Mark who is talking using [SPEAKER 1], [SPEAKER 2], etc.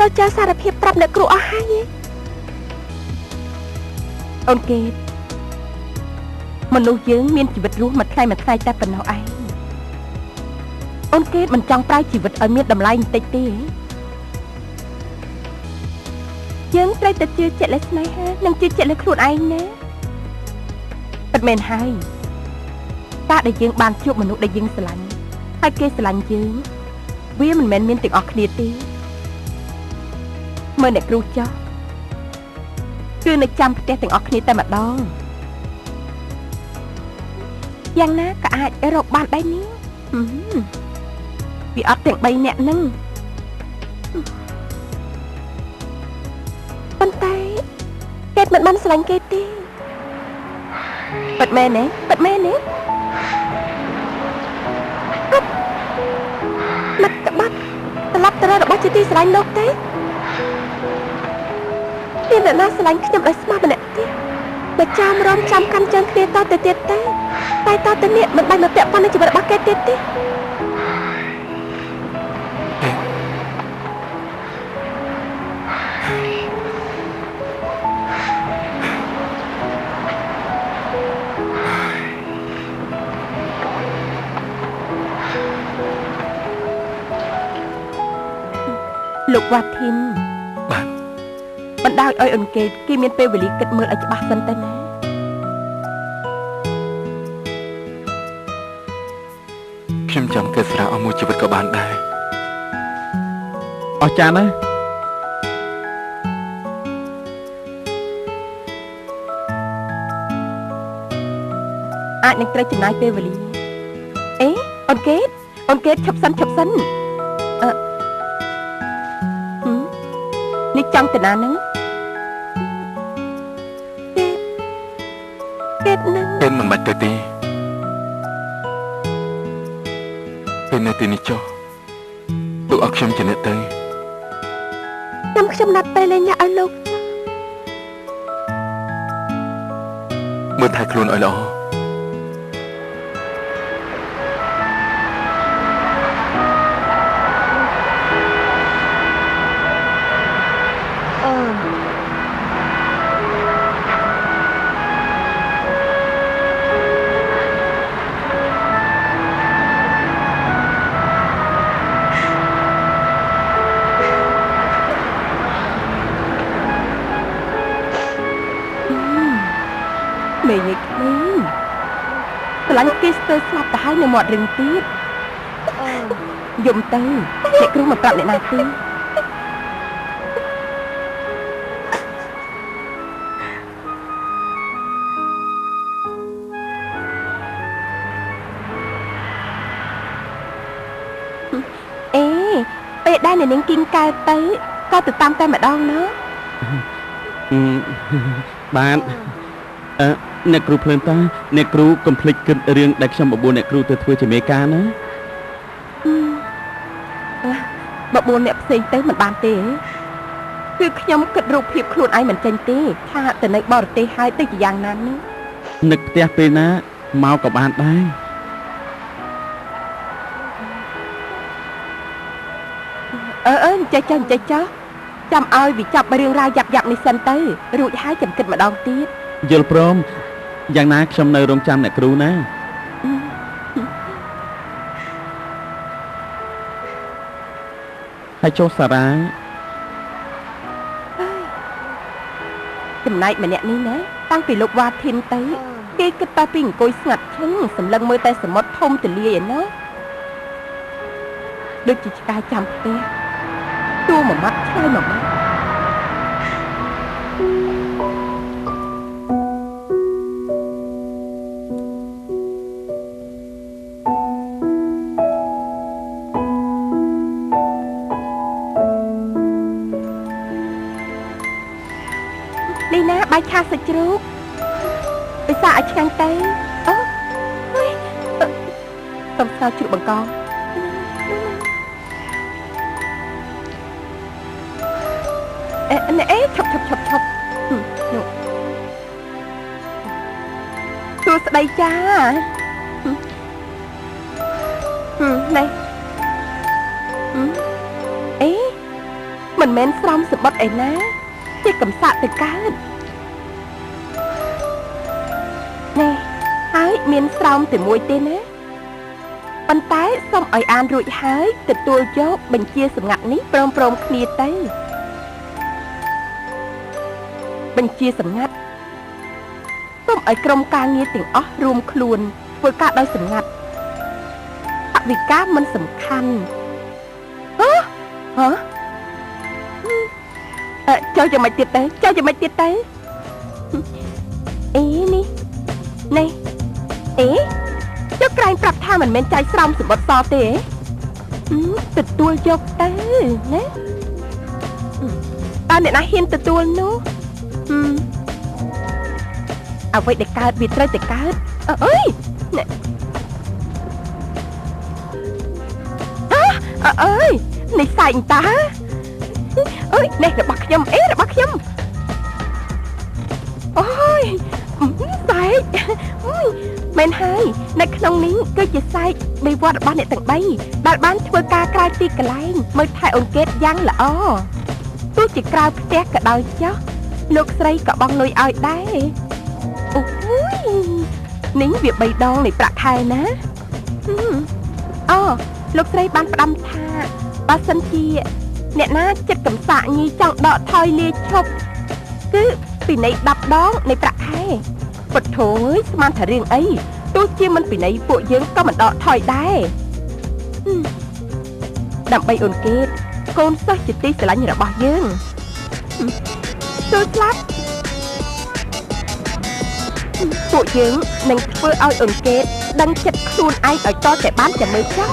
[SPEAKER 1] ត្រូវចាសារភាពប្រាប់អ្នកគ្រូអស់ហើយអូនគេមនុស្សយើងមានជីវិតរស់មួយថ្ងៃតែប៉ុណ្ណោះឯងអូនគេមិនចង់ប្រើជីវិតឲ្យមានតម្លៃបន្តិចទេយើងត្រូវតែជឿជាក់លើស្នេហានិងជឿជាក់លើខ្លួនឯងណាពិតមែនហើយការដែលយើងបានជួបមនុស្សដែលយើងស្រឡាញ់ហើយគេស្រឡាញ់យើងវាមិនមែនមានទាំងអស់គ្នាទេមើលអ្នកគ្រូចោះគឺនៅចាំផ្ទះទាំងអស់គ្នាតែម្ដងយ៉ាងណាក៏អាចរកបានដែរនេះវាអត់ទាំង3នាក់ហ្នឹងប៉ុន្តែគេមិនបានស្រឡាញ់គេទេពិតមែនទេមិត្តក្បត់ត្រឡប់ទៅរករបស់ជាទីស្រឡាញ់លោកទេមានអ្នកណាស្រឡាញ់ខ្ញុំដោយស្មោះម្នាក់ទៀតបើចាំរំចាំកាន់ជើងគ្នាតទៅទៀតទេតែតទៅនេះមិនបាច់មកពាក់ព័ន្ធនឹងជីវិតរបស់គេទៀតទេលោកវ៉ាធីនបាទបណ្ដោយឲ្យអូនគេមានពេលវេលាគិតមើលឲ្យច្បាស់សិនទៅណា
[SPEAKER 2] ខ្ញុំចាំគិតស្រាអស់មួយជីវិតក៏បានដែរ
[SPEAKER 3] អស់ចានណា
[SPEAKER 1] អាចនឹងត្រូវចំណាយពេលវេលាអេអូនគេឈប់សិននេះចង់ទៅណាហ្នឹងគេនឹង
[SPEAKER 2] គេមិនបាច់ទៅទេពេលនៅទីនេះចុះទូឲ្យខ្ញុំជាអ្នកទៅ
[SPEAKER 1] ខ្ញុំណាត់ពេលលេងឲ្យលោក
[SPEAKER 2] មើលថែខ្លួនឲ្យល្អ
[SPEAKER 1] មេញ៉ៃក្មេងស្រឡាញ់គេស្ទើរស្លាប់ទៅហើយនៅមាត់រឹងទៀតយំទៅអ្នកគ្រូមិនប្រាប់អ្នកណាទេអេពេលដែលអ្នកនាងគីងកើតទៅក៏ទៅតាមតែម្ដងណា
[SPEAKER 3] បានអ្នកគ្រូភ្លើងតាអ្នកគ្រូកុំភ្លេចគិតរឿងដែលខ្ញុំបបួលអ្នកគ្រូទៅធ្វើជាមេការណា
[SPEAKER 1] បបួលអ្នកផ្សេងទៅមិនបានទេគឺខ្ញុំគិតរូបភាពខ្លួនឯងមិនចេញទេថាទៅនៅបរទេសហើយទៅជាយ៉ាងណានេះ
[SPEAKER 3] នឹកផ្ទះពេលណាមកក៏បានដែរ
[SPEAKER 1] ចេះចាំឲ្យវាចាប់រឿងរ៉ាវយ៉ាប់នេះសិនទៅរួចហើយចាំគិតម្ដងទៀត
[SPEAKER 3] យល់ព្រមយ៉ាងណាខ្ញុំនៅរងចាំអ្នកគ្រូណាហើយចុះសារ៉ា
[SPEAKER 1] ចំណែកម្នាក់នេះណាតាំងពីលោកវ៉ាធីនទៅគេគិតតែពីអង្គុយស្ងាត់ឈឹងសម្លឹងមើលតែសមុទ្រធំទលាយឯណាដូចជាឆ្កែចាំផ្ទះទួមួយម៉ាត់ឆ្លើយមួយម៉ាត់នេះណាបាយឆាសាច់ជ្រូកពិសាឲ្យឆ្ងាញ់ទៅអូសុំស្គាល់ជ្រូកបង្កងអេឈប់នោះសួស្ដីចានេះអេ មិនមែនស្រោមសម្បត្តិឯណាជាកំសាកទៅកើតណែហើយមានស្រោមតែមួយទេណាប៉ុន្តែសូមឲ្យអានរួចហើយទទួលយកបញ្ជាសម្ងាត់នេះព្រមគ្នាទៅបញ្ជាសម្ងាត់សូមឲ្យក្រុមការងារទាំងអស់រួមខ្លួនធ្វើការដោយសម្ងាត់អវិការមិនសំខាន់ហ៎ចូលយ៉ាងម៉េចទៀតទៅអេនេះនេះអេចុះក្រែងប្រាប់ថាមិនមែនចៃស្រោមសម្បត្តិសទេទទួលយកទៅណាតើអ្នកណាហ៊ានទទួលនោះអ្វីដែលកើតវាត្រូវតែកើតអើយអើយនេះសែងតាអើយនេះរបស់ខ្ញុំរបស់ខ្ញុំអូយសែកមែនហើយនៅក្នុងនេះគឺជាសែកនៃវត្តរបស់អ្នកទាំង3ដែលបានធ្វើការក្រៅទីកន្លែងមើលថែអង្កេតយ៉ាងល្អទោះជាក្រៅផ្ទះក៏ដោយចុះលោកស្រីក៏បង់លុយឲ្យដែរអូយនេះវា3ដងនៃប្រាក់ខែណាលោកស្រីបានផ្ដាំថាបើសិនជាអ្នកណាចិត្តកំសាកញីចង់ដកថយលាឈប់គឺពីនៃ10ដងនៃប្រាក់ខែពុតធូយស្មានថារឿងអីទោះជាមិនពីនៃពួកយើងក៏មិនដកថយដែរដើម្បីអ៊ុនកេតកូនសិស្សជាទីស្រឡាញ់របស់យើងចូលស្លាប់ពួកយើងនឹងធ្វើឲ្យអ៊ុនកេតដឹងចិត្តខ្លួនឯងឲ្យតតែបានចាំមើលចោះ